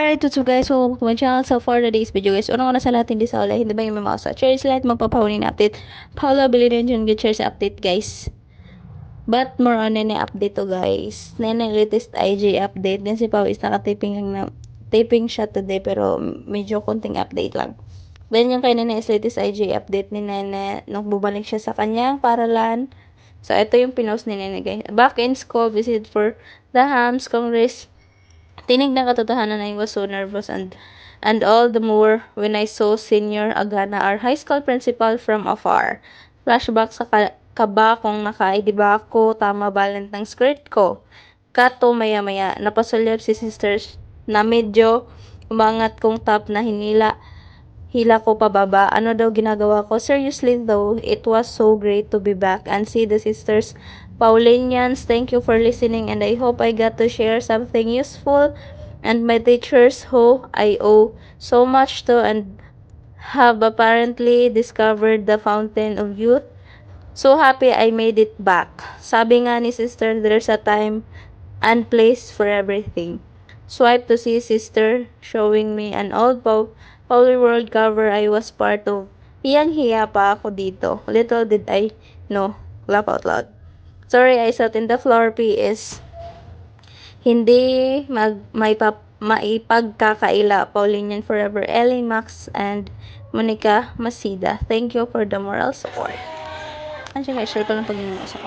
Alright, so guys, welcome to my channel. So for today's video guys, unang-una sa lahat, hindi sa wala, hindi ba yung mga sa shares lahat, magpapahunin na update. Paula, bilhin rin yung good shares update guys. But more on nene update to guys. Nene latest IG update. Din si Pao is naka-taping lang na, taping siya today pero medyo konting update lang. Then yung kay Nene is latest IG update ni Nene nung bumalik siya sa kanyang paralan. So ito yung pinost ni Nene guys. Back in school, visit for the Hams Congress. Tinig na katotohanan I was so nervous and all the more when I saw Senior Agana, our high school principal from afar. Flashback sa kaba kung naka-ID ba ako, tama ba length ng skirt ko. Kato maya-maya, napasulyap si sisters na medyo umangat kong top na hila ko pababa. Ano daw ginagawa ko? Seriously though, it was so great to be back and see the sisters Paulinians. Thank you for listening and I hope I got to share something useful and my teachers who I owe so much to and have apparently discovered the fountain of youth. So happy I made it back. Sabi nga ni sister, there's a time and place for everything. Swipe to see sister showing me an old Power World cover I was part of. Hiyang-hiya pa ako dito. Little did I know. Laugh out loud. Sorry, I sat in the floor PS. Hindi maipagkakaila. Paulinian Forever, Ellie Max, and Monica Masida. Thank you for the moral support. Andiyan guys, share ko lang pag sa